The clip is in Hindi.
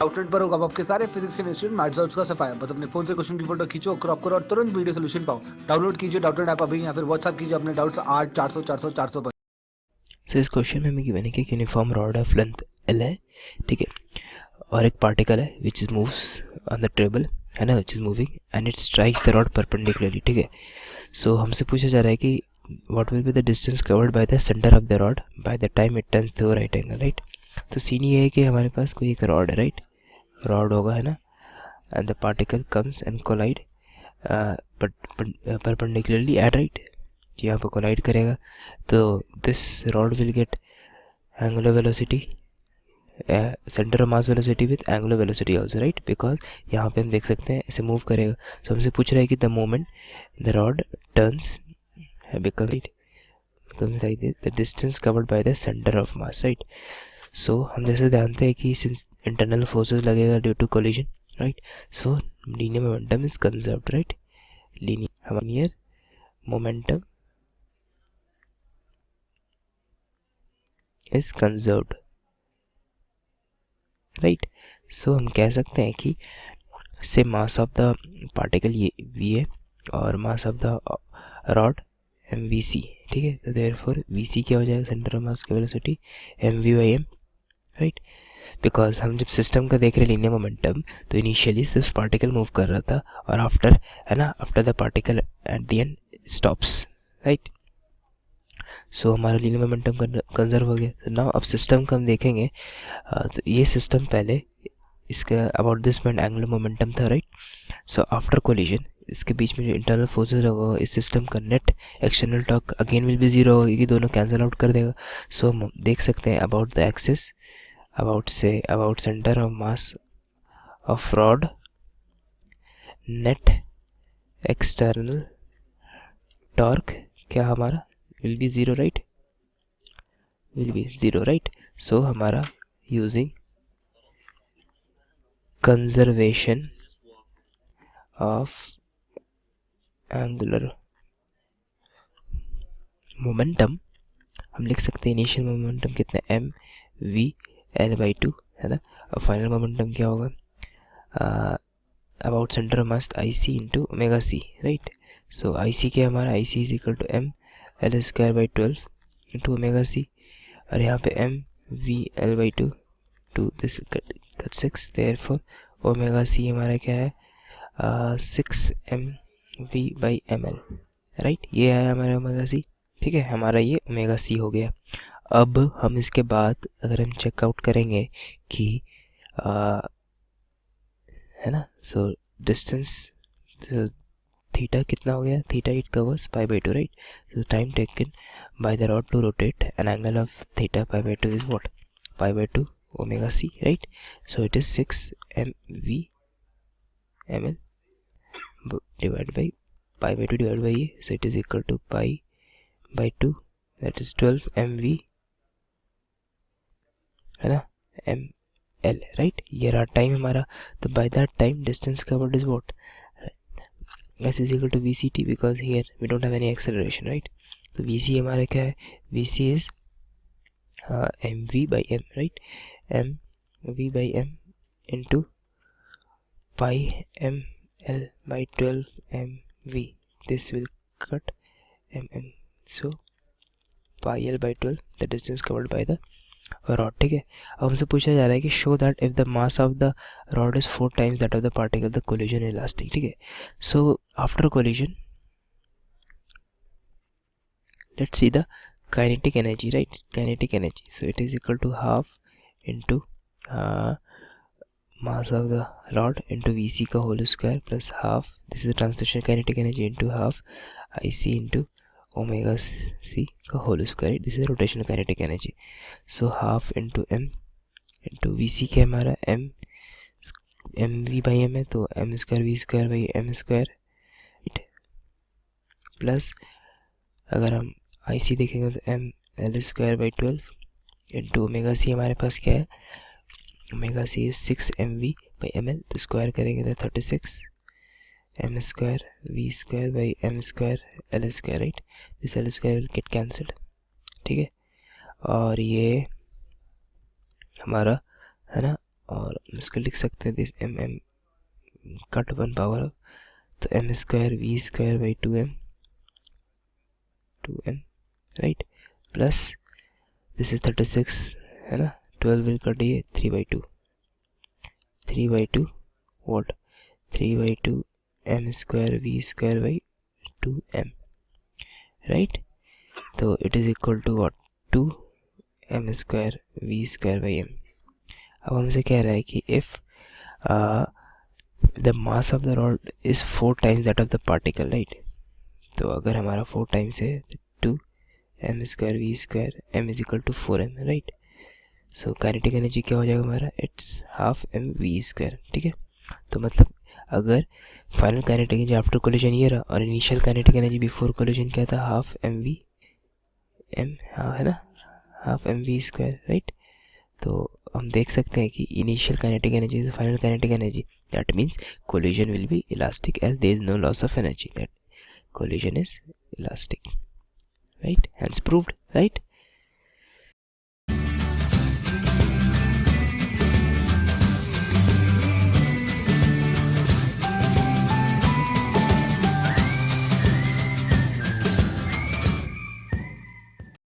आउटलेट पर होगा आपके सारे फिजिक्स के इंस्टीट्यूट मैथ्स और उसका सफाया। बस अपने फोन से क्वेश्चन की फोटो खींचो, क्रॉप करो और तुरंत वीडियो सोल्यूशन पाओ। डाउनलोड कीजिए डाउटनेट ऐप अभी या फिर व्हाट्सएप कीजिए अपने डाउट्स 8 400 400 400 पर। सो इस क्वेश्चन में हमें गिवन है कि एक uniform rod of length L है, ठीक है, और एक पार्टिकल है which is moves on the table, है ना, which is moving and it strikes the rod perpendicularly, ठीक है। सो हमसे पूछा जा रहा है कि what will be the distance covered by the centre of the rod by the time it turns the right angle, right. तो सीन ये है कि हमारे पास कोई एक रॉड है, राइट, रॉड होगा, है ना, and the particle comes and collide perpendicularly at, right, यहाँ पर कोलाइड करेगा। तो this rod will get angular velocity, centre of mass velocity with angular velocity also, right, because यहाँ पे हम देख सकते हैं ऐसे मूव करेगा। सो हमसे पूछ रहा है कि the moment the rod turns become the distance covered by the centre of mass, right. So हम जैसे जानते हैं कि सिंस इंटरनल फोर्सेस लगेगा due to collision, right, so linear momentum is conserved, right, linear momentum is conserved, right. So हम कह सकते हैं कि say mass of the particle ये v है और mass of the rod M V C, ठीक है। तो देयरफॉर वी सी क्या हो जाएगा, सेंटर ऑफ मास की velocity M V by M, right. Because हम जब सिस्टम का देख रहे लीनियर मोमेंटम तो इनिशियली सिर्फ पार्टिकल मूव कर रहा था और आफ्टर, है ना, after the particle at the end stops, right. So हमारा लीनियर मोमेंटम कंजर्व हो गया। तो नाउ अब सिस्टम का हम देखेंगे। तो ये सिस्टम पहले इसका about this point angular momentum था, राइट। सो आफ्टर कोलिजन इसके बीच में जो इंटरनल फोर्सेस होगा इस सिस्टम का net external torque again will be zero होगा क्योंकि दोनों कैंसिल आउट कर देगा। सो हम देख सकते हैं about the axis, about centre of mass of rod, net external torque क्या हमारा will be zero, right, will be zero, right. So हमारा using conservation of angular momentum हम लिख सकते हैं इनिशियल मोमेंटम कितना M V L by two, है ना, और फाइनल मोमेंटम क्या होगा about centre of mass I C into omega C, right. So I C क्या हमारा, I C is equal to M L square by 12 into omega C, और यहाँ पे M V L by two two this 6, therefore omega C हमारा क्या है 6 M V by M L, right. ये है हमारा ओमेगा सी, ठीक है, हमारा ये ओमेगा सी हो गया। अब हम इसके बाद अगर हम चेकआउट करेंगे कि है ना, सो डिस्टेंस थीटा कितना हो गया, theta it covers pi by two, right. So time taken by the rod to rotate an angle of theta pi by two is what, pi by two omega C, right. So it is 6 M V M L divide by pi by two divide by ये, so it is equal to pi by two, that is 12 M V, है ना, एम एल, राइट। ये रहा टाइम हमारा। तो by that time distance covered is what, s is equal to vct because here we don't have any acceleration, right। तो vc हमारा क्या है, vc is mv by m, right, mv by m into pi ml by 12 mv, this will cut mm, so pi l by 12 the distance covered by the rod, ठीक है। अब हमसे पूछा जा रहा है कि show that if the mass of the rod is 4 times that of the particle the collision elastic, ठीक है। So after collision let's see the kinetic energy, right, kinetic energy. So it is equal to half into mass of the rod into V C का whole square plus half, this is translation kinetic energy into half I C into omega C का whole square, this is rotational kinetic energy. So half into M into V C क्या हमारा एम वी बाई एम है, तो M square V square by M square plus अगर हम आई सी देखेंगे तो M L square by 12 into omega C हमारे पास क्या है, omega C is 6 M V by M L, तो स्क्वायर करेंगे तो 36 M square V square by M square L square, right. This L square will get cancelled, ठीक है। और ये हमारा है ना और इसको लिख सकते हैं this M M cut 1 power, तो M square V square by 2m right, plus this is 36 है ना, 12 विल कट ये 3/2 what 3/2 M square V square by 2m right. तो it is equal to what 2 M square V square by m। अब हमसे कह रहा है कि if the mass of the rod is 4 times that of the particle right, तो अगर हमारा 4 टाइम्स है 2 M square V square M is equal to 4m right. So kinetic energy क्या हो जाएगा हमारा, it's half M V square, ठीक है। तो मतलब अगर final kinetic energy after collision ये रहा और initial kinetic energy before collision क्या था, हाफ एम वी एम, हाँ है ना, half M V square right. तो हम देख सकते हैं कि initial kinetic energy is final kinetic energy, that means collision will be elastic as there is no loss of energy, that collision is elastic right, hence proved right।